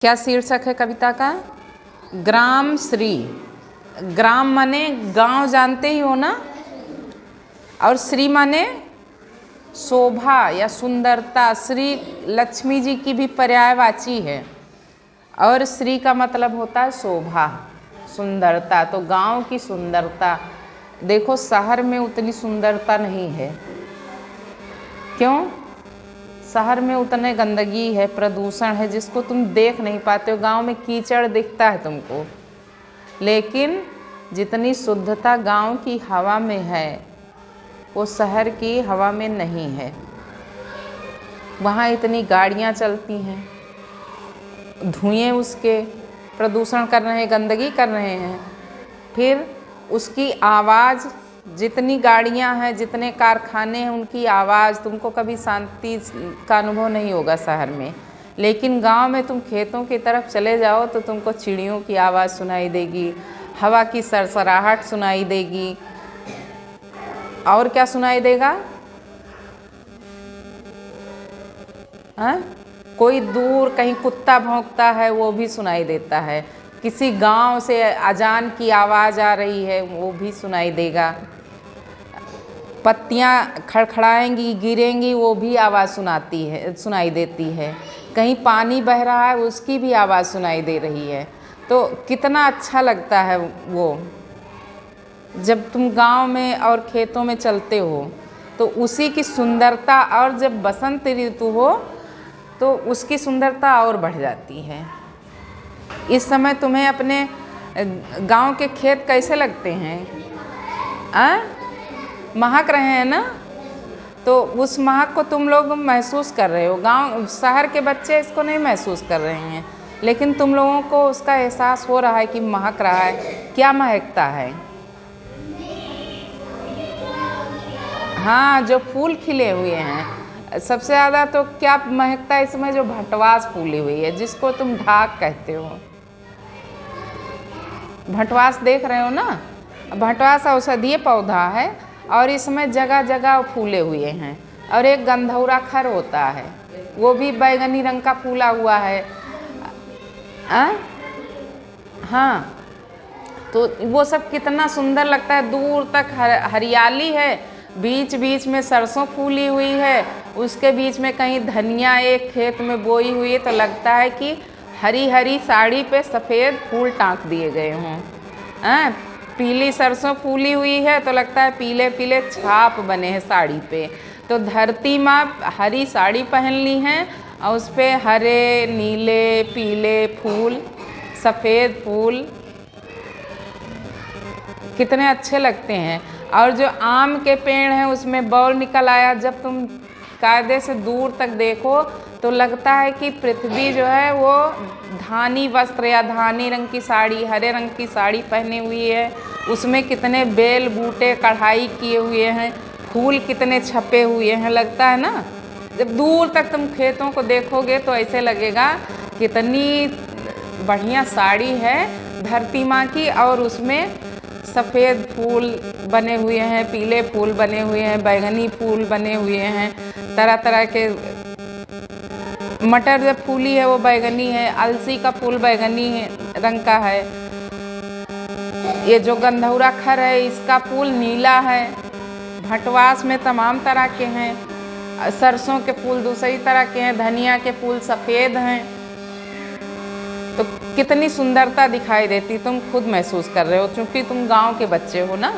क्या शीर्षक है कविता का? ग्राम श्री। ग्राम माने गांव, जानते ही हो ना, और श्री माने शोभा या सुंदरता। श्री लक्ष्मी जी की भी पर्यायवाची है और श्री का मतलब होता है शोभा, सुंदरता। तो गांव की सुंदरता देखो, शहर में उतनी सुंदरता नहीं है। क्यों? शहर में उतने गंदगी है, प्रदूषण है, जिसको तुम देख नहीं पाते हो। गांव में कीचड़ दिखता है तुमको, लेकिन जितनी शुद्धता गांव की हवा में है वो शहर की हवा में नहीं है। वहाँ इतनी गाड़ियाँ चलती हैं, धुएं उसके प्रदूषण कर रहे हैं, गंदगी कर रहे हैं। फिर उसकी आवाज़, जितनी गाड़ियां हैं, जितने कारखाने हैं, उनकी आवाज़, तुमको कभी शांति का अनुभव नहीं होगा शहर में। लेकिन गांव में तुम खेतों की तरफ चले जाओ तो तुमको चिड़ियों की आवाज़ सुनाई देगी, हवा की सरसराहट सुनाई देगी, और क्या सुनाई देगा? हाँ, कोई दूर कहीं कुत्ता भौंकता है वो भी सुनाई देता है, किसी गांव से अजान की आवाज़ आ रही है वो भी सुनाई देगा, पत्तियां खड़खड़ाएंगी, गिरेंगी, वो भी आवाज़ सुनाई देती है, कहीं पानी बह रहा है उसकी भी आवाज़ सुनाई दे रही है। तो कितना अच्छा लगता है वो। जब तुम गांव में और खेतों में चलते हो तो उसी की सुंदरता, और जब बसंत ऋतु हो तो उसकी सुंदरता और बढ़ जाती है। इस समय तुम्हें अपने गांव के खेत कैसे लगते हैं? महक रहे हैं ना? तो उस महक को तुम लोग महसूस कर रहे हो। गांव शहर के बच्चे इसको नहीं महसूस कर रहे हैं, लेकिन तुम लोगों को उसका एहसास हो रहा है कि महक रहा है। क्या महकता है? हाँ, जो फूल खिले हुए हैं। सबसे ज़्यादा तो क्या महकता है इसमें? जो भटवास फूली हुई है, जिसको तुम ढाक कहते हो। भटवास देख रहे हो ना? भटवास औषधीय पौधा है और इसमें जगह जगह फूले हुए हैं। और एक गंधौरा खर होता है, वो भी बैगनी रंग का फूला हुआ है। हाँ, तो वो सब कितना सुंदर लगता है। दूर तक हरियाली है, बीच बीच में सरसों फूली हुई है, उसके बीच में कहीं धनिया एक खेत में बोई हुई है, तो लगता है कि हरी हरी साड़ी पे सफ़ेद फूल टाँक दिए गए हों। पीली सरसों फूली हुई है तो लगता है पीले पीले छाप बने हैं साड़ी पे। तो धरती माँ हरी साड़ी पहन ली हैं और उस पर हरे, नीले, पीले फूल, सफ़ेद फूल कितने अच्छे लगते हैं। और जो आम के पेड़ हैं उसमें बौल निकल आया। जब तुम कायदे से दूर तक देखो तो लगता है कि पृथ्वी जो है वो धानी वस्त्र या धानी रंग की साड़ी, हरे रंग की साड़ी पहनी हुई है। उसमें कितने बेल बूटे कढ़ाई किए हुए हैं, फूल कितने छपे हुए हैं, लगता है ना। जब दूर तक तुम खेतों को देखोगे तो ऐसे लगेगा कितनी बढ़िया साड़ी है धरती माँ की। और उसमें सफ़ेद फूल बने हुए हैं, पीले फूल बने हुए हैं, बैगनी फूल बने हुए हैं, तरह तरह के। मटर जब फूली है वो बैगनी है, अलसी का फूल बैगनी रंग का है। ये जो गंधौरा खर है इसका फूल नीला है। भटवास में तमाम तरह के हैं, सरसों के फूल दूसरी तरह के हैं, धनिया के फूल सफ़ेद हैं। तो कितनी सुंदरता दिखाई देती, तुम खुद महसूस कर रहे हो क्योंकि तुम गांव के बच्चे हो ना।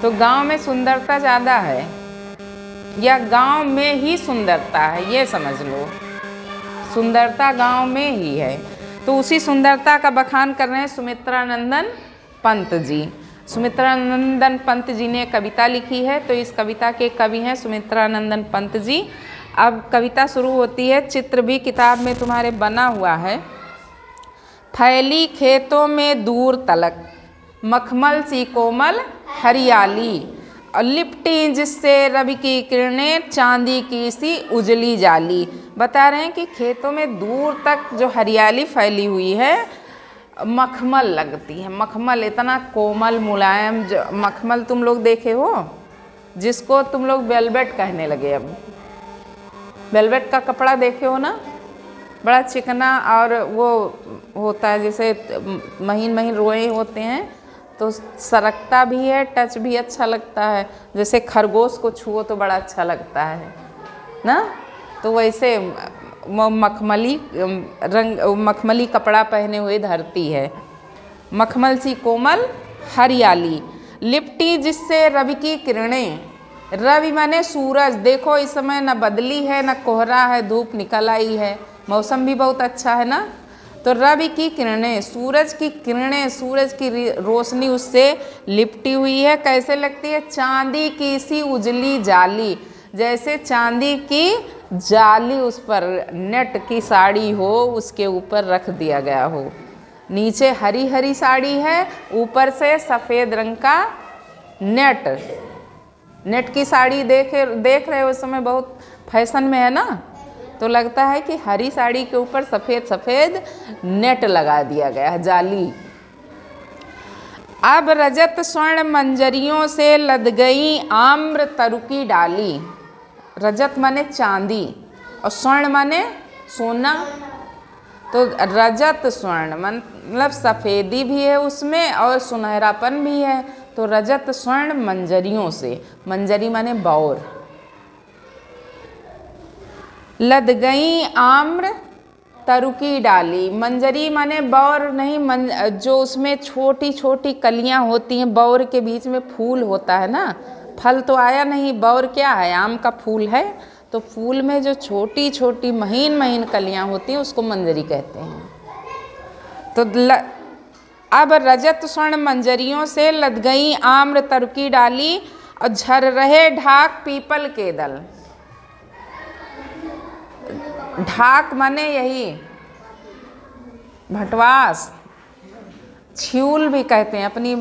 तो गांव में सुंदरता ज़्यादा है, या गांव में ही सुंदरता है, ये समझ लो। सुंदरता गांव में ही है। तो उसी सुंदरता का बखान कर रहे हैं सुमित्रानंदन पंत जी। सुमित्रानंदन पंत जी ने कविता लिखी है, तो इस कविता के कवि हैं सुमित्रानंदन पंत जी। अब कविता शुरू होती है। चित्र भी किताब में तुम्हारे बना हुआ है। फैली खेतों में दूर तलक, मखमल सी कोमल हरियाली, और लिपटी जिससे रवि की किरणें, चांदी की सी उजली जाली। बता रहे हैं कि खेतों में दूर तक जो हरियाली फैली हुई है मखमल लगती है। मखमल इतना कोमल मुलायम, जो मखमल तुम लोग देखे हो, जिसको तुम लोग वेलवेट कहने लगे। अब वेलवेट का कपड़ा देखे हो ना, बड़ा चिकना और वो होता है, जैसे महीन महीन रोए होते हैं, तो सरकता भी है, टच भी अच्छा लगता है, जैसे खरगोश को छुओ तो बड़ा अच्छा लगता है ना। तो वैसे मखमली कपड़ा पहने हुए धरती है, मखमल सी कोमल हरियाली, लिपटी जिससे रवि की किरणें। रवि माने सूरज, देखो इस समय न बदली है न कोहरा है, धूप निकल आई है, मौसम भी बहुत अच्छा है ना। तो रवि की किरणें, सूरज की किरणें, सूरज की रोशनी उससे लिपटी हुई है। कैसे लगती है? चांदी की सी उजली जाली, जैसे चांदी की जाली उस पर नेट की साड़ी हो, उसके ऊपर रख दिया गया हो। नीचे हरी हरी साड़ी है, ऊपर से सफ़ेद रंग का नेट की साड़ी देख रहे हो, उस समय बहुत फैशन में है ना। तो लगता है कि हरी साड़ी के ऊपर सफ़ेद सफ़ेद नेट लगा दिया गया है, जाली। अब रजत स्वर्ण मंजरियों से लद गई आम्र तरु की डाली। रजत माने चांदी और स्वर्ण माने सोना। तो रजत स्वर्ण मतलब सफ़ेदी भी है उसमें और सुनहरापन भी है। तो रजत स्वर्ण मंजरियों से, मंजरी माने बौर। लद गई आम्र तरु की डाली, मंजरी माने बौर नहीं, जो उसमें छोटी छोटी कलियां होती हैं, बौर के बीच में फूल होता है ना। फल तो आया नहीं, बौर क्या है? आम का फूल है। तो फूल में जो छोटी छोटी महीन महीन कलियां होती हैं उसको मंजरी कहते हैं। तो अब रजत स्वर्ण मंजरियों से लद गई आम्र तरु की डाली और झर रहे ढाक पीपल के दल। ढाक माने यही भटवास, छ्यूल भी कहते हैं अपनी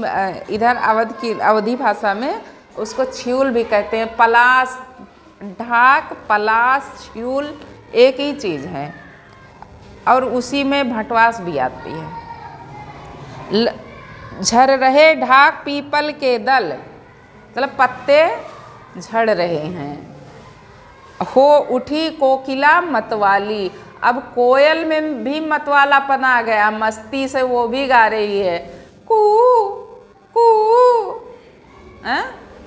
इधर अवधी भाषा में उसको छ्यूल भी कहते हैं। पलास, ढाक, पलास, छ्यूल एक ही चीज़ है और उसी में भटवास भी आती है। झर रहे ढाक पीपल के दल, मतलब पत्ते झड़ रहे हैं। हो उठी कोकिला मतवाली, अब कोयल में भी मतवालापन आ गया, मस्ती से वो भी गा रही है, कू कू।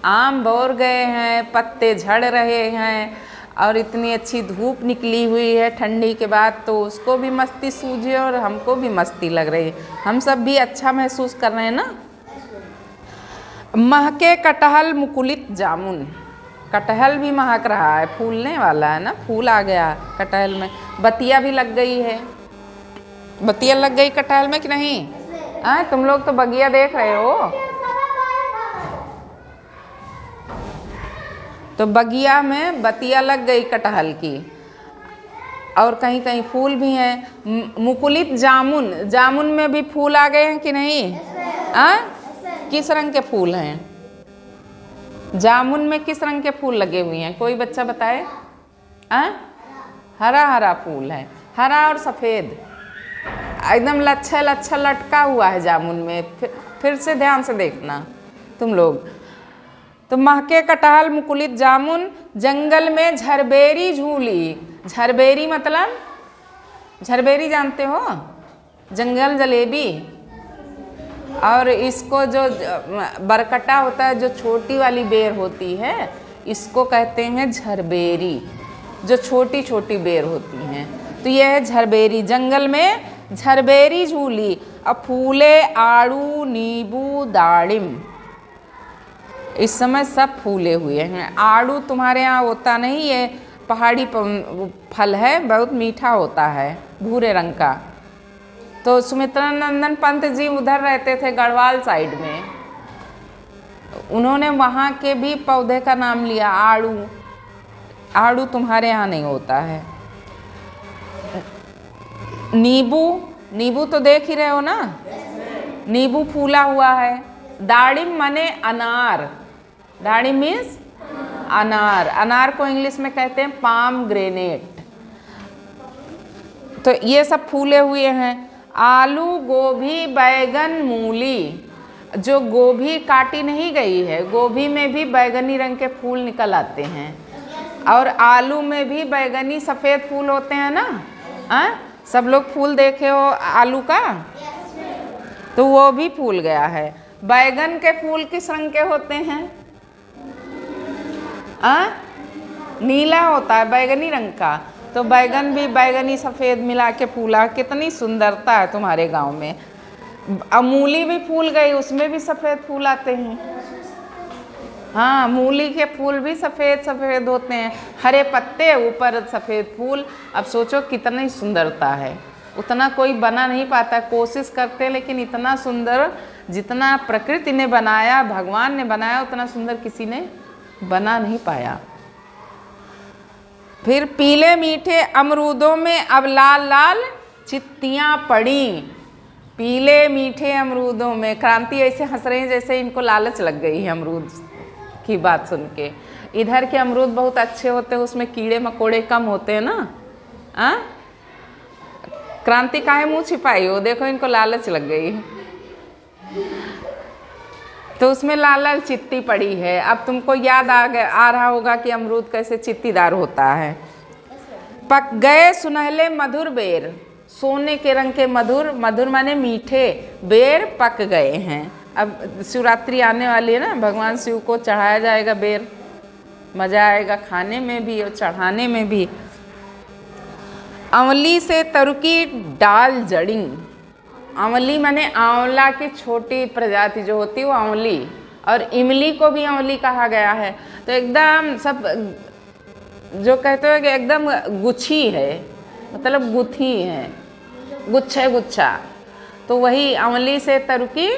आम बोर गए हैं, पत्ते झड़ रहे हैं और इतनी अच्छी धूप निकली हुई है ठंडी के बाद, तो उसको भी मस्ती सूझी और हमको भी मस्ती लग रही है, हम सब भी अच्छा महसूस कर रहे हैं ना। महके कटहल मुकुलित जामुन, कटहल भी महक रहा है, फूलने वाला है ना, फूल आ गया कटहल में। बतिया भी लग गई है, बतिया लग गई कटहल में कि नहीं? तुम लोग तो बगिया देख रहे हो। तो बगिया में बतिया लग गई कटहल की और कहीं कहीं फूल भी हैं। मुकुलित जामुन, जामुन में भी फूल आ गए हैं कि नहीं? किस रंग के फूल हैं जामुन में? किस रंग के फूल लगे हुए हैं? कोई बच्चा बताए। हरा हरा फूल है, हरा और सफ़ेद, एकदम लच्छा लच्छा लटका हुआ है जामुन में। फिर से ध्यान से देखना तुम लोग। तो महके कटहल मुकुलित जामुन, जंगल में झरबेरी झूली। झरबेरी मतलब, झरबेरी जानते हो? जंगल जलेबी। और इसको जो बरकटा होता है, जो छोटी वाली बेर होती है, इसको कहते हैं झरबेरी, जो छोटी छोटी बेर होती हैं। तो यह है झरबेरी। जंगल में झरबेरी झूली, अब फूले आड़ू नींबू दाड़िम। इस समय सब फूले हुए हैं। आड़ू तुम्हारे यहाँ होता नहीं, ये पहाड़ी फल है, बहुत मीठा होता है, भूरे रंग का। तो सुमित्रा नंदन पंत जी उधर रहते थे गढ़वाल साइड में, उन्होंने वहाँ के भी पौधे का नाम लिया आड़ू। आड़ू तुम्हारे यहाँ नहीं होता है। नींबू, नींबू तो देख ही रहे हो ना, नींबू फूला हुआ है। दाड़िम माने अनार, दाड़िम मीन्स अनार। अनार को इंग्लिश में कहते हैं पाम ग्रेनेट। तो ये सब फूले हुए हैं। आलू गोभी बैगन मूली, जो गोभी काटी नहीं गई है, गोभी में भी बैगनी रंग के फूल निकल आते हैं और आलू में भी बैगनी सफ़ेद फूल होते हैं ना, सब लोग फूल देखे हो आलू का, तो वो भी फूल गया है। बैगन के फूल किस रंग के होते हैं? नीला होता है, बैगनी रंग का। तो बैगन भी बैगनी सफ़ेद मिला के फूला, कितनी सुंदरता है तुम्हारे गांव में। अब मूली भी फूल गई, उसमें भी सफ़ेद फूल आते हैं। हाँ, मूली के फूल भी सफ़ेद सफ़ेद होते हैं, हरे पत्ते ऊपर सफ़ेद फूल। अब सोचो कितनी सुंदरता है, उतना कोई बना नहीं पाता। कोशिश करते लेकिन इतना सुंदर जितना प्रकृति ने बनाया, भगवान ने बनाया, उतना सुंदर किसी ने बना नहीं पाया। फिर पीले मीठे अमरूदों में अब लाल लाल चित्तियाँ पड़ी। पीले मीठे अमरूदों में, क्रांति ऐसे हंस रही है जैसे इनको लालच लग गई है अमरूद की बात सुन के। इधर के अमरूद बहुत अच्छे होते हैं, उसमें कीड़े मकोड़े कम होते हैं ना। क्रांति काहे मुंह छिपाई हो, देखो इनको लालच लग गई। तो उसमें लाल लाल चित्ती पड़ी है। अब तुमको याद आ रहा होगा कि अमरूद कैसे चित्तीदार होता है। पक गए सुनहले मधुर बेर, सोने के रंग के मधुर, मधुर माने मीठे, बेर पक गए हैं। अब शिवरात्रि आने वाली है ना, भगवान शिव को चढ़ाया जाएगा बेर, मज़ा आएगा खाने में भी और चढ़ाने में भी। अमली से तरुकी डाल जड़ी, आंवली माने आंवला की छोटी प्रजाति जो होती है वो आंवली, और इमली को भी आंवली कहा गया है। तो एकदम सब जो कहते हैं कि एकदम गुच्छी है, मतलब गुथी है, गुच्छे गुच्छा। तो वही आंवली से तरुकी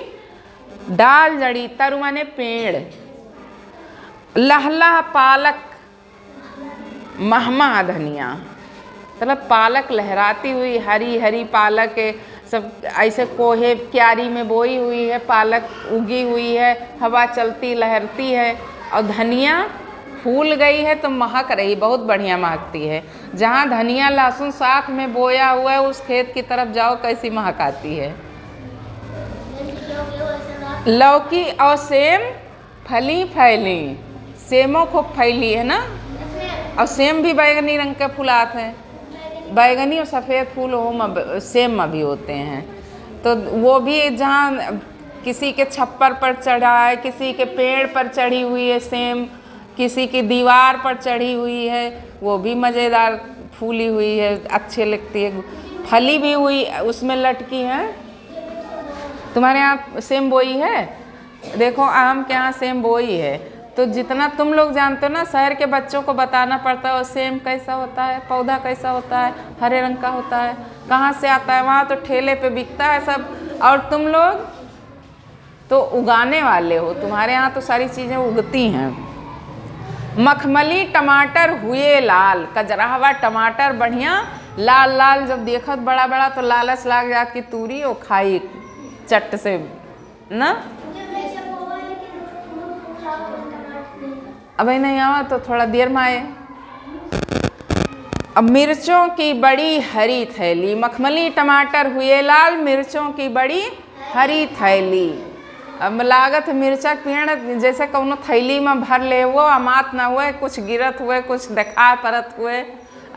डाल जड़ी, तरु माने पेड़। लहला पालक महमा धनिया, मतलब पालक लहराती हुई, हरी हरी पालक सब ऐसे कोहे क्यारी में बोई हुई है, पालक उगी हुई है, हवा चलती लहरती है। और धनिया फूल गई है तो महक रही, बहुत बढ़िया महकती है। जहाँ धनिया लहसुन साथ में बोया हुआ है उस खेत की तरफ जाओ, कैसी महक आती है। लौकी और सेम फली फैली, सेमों खूब फैली है ना, और सेम भी बैगनी रंग के फूलात हैं। बैगनी और सफ़ेद फूल हो सेम में भी होते हैं। तो वो भी जहाँ किसी के छप्पर पर चढ़ा है, किसी के पेड़ पर चढ़ी हुई है सेम, किसी की दीवार पर चढ़ी हुई है, वो भी मज़ेदार फूली हुई है, अच्छी लगती है। फली भी हुई उसमें लटकी है। तुम्हारे यहाँ सेम बोई है? देखो आम के यहाँ सेम बोई है। तो जितना तुम लोग जानते हो ना, शहर के बच्चों को बताना पड़ता है वो सेम कैसा होता है, पौधा कैसा होता है, हरे रंग का होता है, कहाँ से आता है। वहाँ तो ठेले पे बिकता है सब, और तुम लोग तो उगाने वाले हो, तुम्हारे यहाँ तो सारी चीज़ें उगती हैं। मखमली टमाटर हुए लाल, कजरावा टमाटर बढ़िया लाल लाल, जब देखत बड़ा बड़ा तो लालच लाग जात की तूरी वो खाई चट से ना। अभी नहीं आवा तो थोड़ा देर में आए। अब मिर्चों की बड़ी हरी थैली, मखमली टमाटर हुए लाल, मिर्चों की बड़ी हरी थैली। अब लागत मिर्चा पेड़ जैसे कौनो थैली में भर ले वो अमात ना हुए, कुछ गिरत हुए, कुछ देखा परत हुए।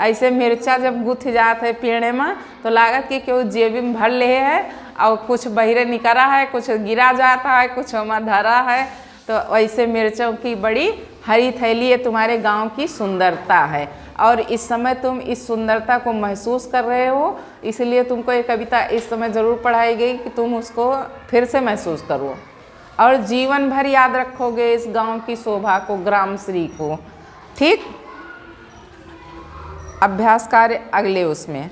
ऐसे मिर्चा जब गुथ जात है पेड़ में तो लागत कि क्यों जेबी में भर ले है, और कुछ बहिरे निकला है, कुछ गिरा जाता है, कुछ में धरा है। तो ऐसे मिर्चों की बड़ी हरी थैली ये तुम्हारे गांव की सुंदरता है, और इस समय तुम इस सुंदरता को महसूस कर रहे हो, इसलिए तुमको ये कविता इस समय ज़रूर पढ़ाई गई कि तुम उसको फिर से महसूस करो और जीवन भर याद रखोगे इस गांव की शोभा को, ग्रामश्री को। ठीक, अभ्यास कार्य अगले उसमें।